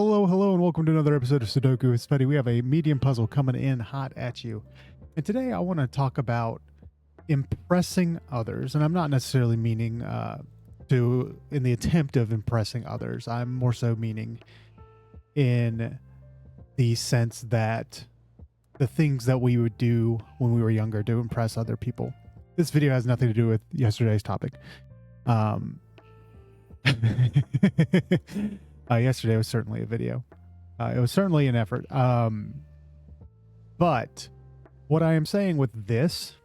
Hello, and welcome to another episode of Sudoku with Tsvetii. We have a medium puzzle coming in hot at you. And today I want to talk about impressing others. And I'm not necessarily meaning in the attempt of impressing others. I'm more so meaning in the sense that the things that we would do when we were younger to impress other people. This video has nothing to do with yesterday's topic. Yesterday was certainly a video. It was certainly an effort. But what I am saying with this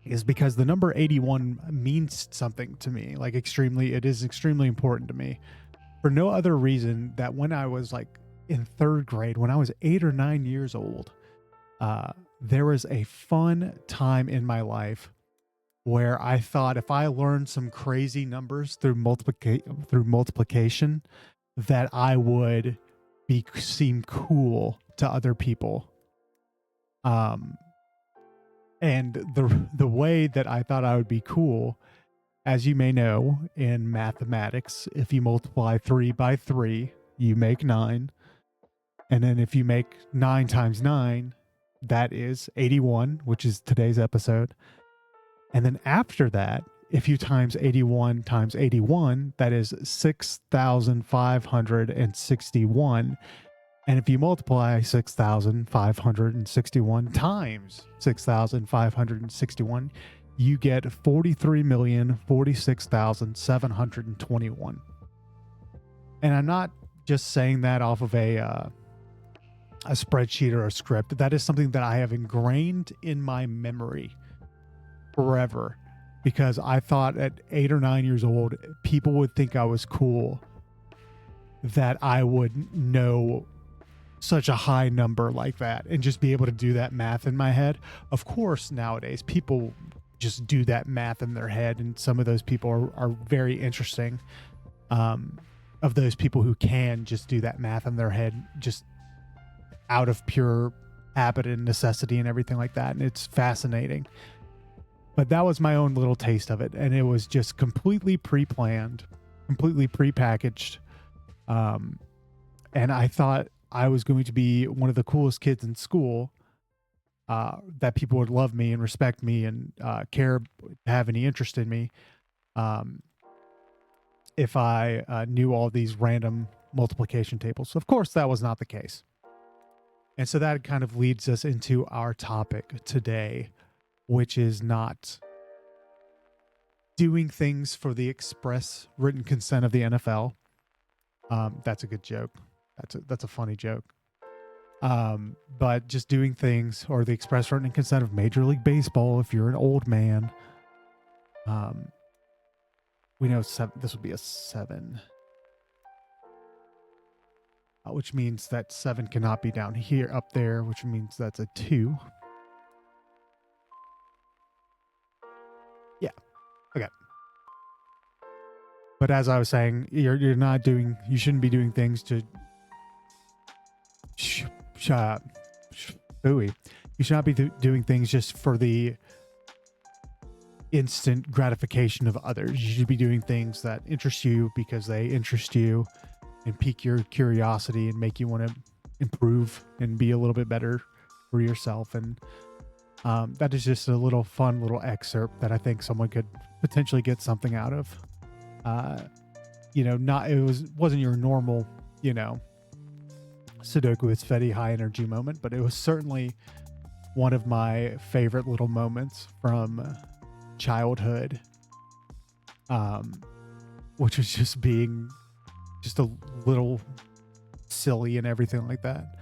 is because the number 81 means something to me. It is extremely important to me for no other reason that when I was like in third grade, when I was 8 or 9 years old, there was a fun time in my life where I thought if I learned some crazy numbers through multiplication, that I would seem cool to other people. And the way that I thought I would be cool, as you may know in mathematics, if you multiply 3 by 3, you make 9. And then if you make 9 times 9, that is 81, which is today's episode. And then after that, if you times 81 times 81, that is 6,561. And if you multiply 6,561 times 6,561, you get 43,046,721. And I'm not just saying that off of a spreadsheet or a script. That is something that I have ingrained in my memory forever, because I thought at 8 or 9 years old, people would think I was cool, that I would know such a high number like that and just be able to do that math in my head. Of course, nowadays people just do that math in their head, and some of those people are very interesting. Of those people who can just do that math in their head just out of pure habit and necessity and everything like that, and it's fascinating. But that was my own little taste of it, and it was just completely pre-planned, completely pre-packaged. And I thought I was going to be one of the coolest kids in school, that people would love me and respect me and have any interest in me, if I knew all these random multiplication tables. So of course, that was not the case. And so that kind of leads us into our topic today, which is not doing things for the express written consent of the NFL. That's a good joke. That's a funny joke. But just doing things, or the express written consent of Major League Baseball if you're an old man. We know this would be a 7. Which means that 7 cannot be down here, up there, which means that's a 2. Yeah. Okay. But as I was saying, you shouldn't be doing things to you should not be doing things just for the instant gratification of others. You should be doing things that interest you because they interest you and pique your curiosity and make you want to improve and be a little bit better for yourself. And that is just a little fun little excerpt that I think someone could potentially get something out of. Wasn't your normal, Sudoku with Tsvetii high energy moment, but it was certainly one of my favorite little moments from childhood, which was just being just a little silly and everything like that.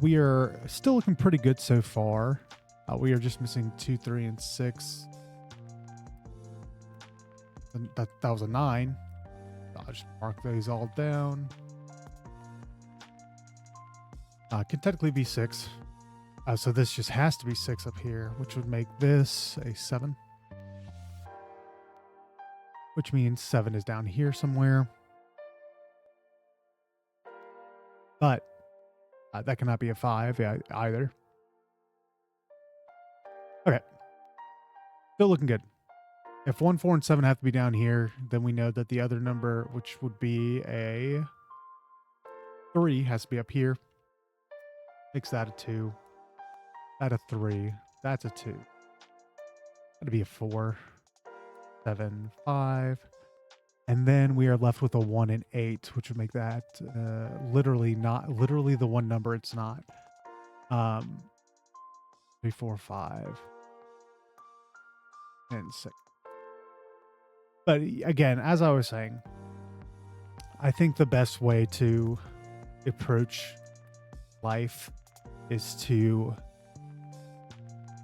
We are still looking pretty good so far. We are just missing 2, 3, and 6. And that was a 9. I'll just mark those all down. Can technically be 6. So this just has to be 6 up here, which would make this a 7. Which means 7 is down here somewhere. But that cannot be a 5 either. Okay. Still looking good. If 1, 4, and 7 have to be down here, then we know that the other number, which would be a 3, has to be up here. Makes that a 2. That a 3. That's a 2. That'd be a 4. 7, 5. And then we are left with a 1 and 8, which would make that literally the one number it's not. 3, 4, 5, and 6. But again, as I was saying, I think the best way to approach life is to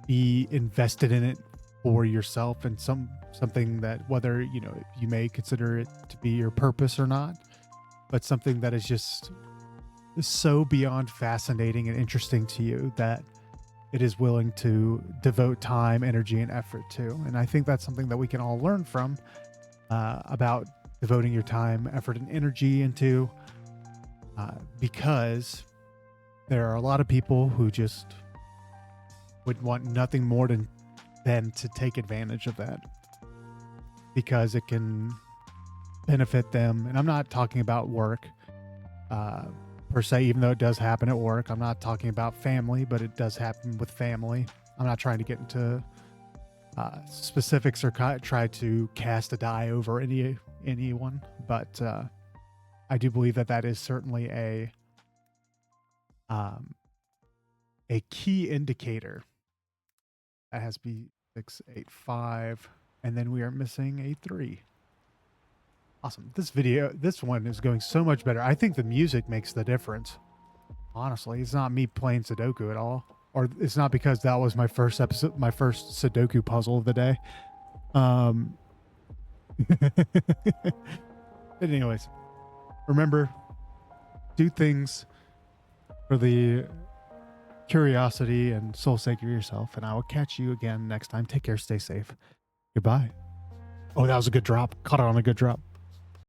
be invested in it for yourself, and something that, whether you may consider it to be your purpose or not, but something that is just so beyond fascinating and interesting to you that it is willing to devote time, energy, and effort to. And I think that's something that we can all learn from, about devoting your time, effort, and energy into, because there are a lot of people who just would want nothing more than to take advantage of that, because it can benefit them. And I'm not talking about work per se, even though it does happen at work. I'm not talking about family, but it does happen with family. I'm not trying to get into specifics or try to cast a die over anyone, but I do believe that is certainly a key indicator. That has to be 6, 8, 5, and then we are missing a 3. Awesome. This one is going so much better. I think the music makes the difference. Honestly, it's not me playing Sudoku at all, or it's not because that was my first Sudoku puzzle of the day. But anyways, remember, do things for the curiosity and soul sake of yourself, and I will catch you again next time. Take care, stay safe. Goodbye. Oh, that was a good drop. Caught it on a good drop.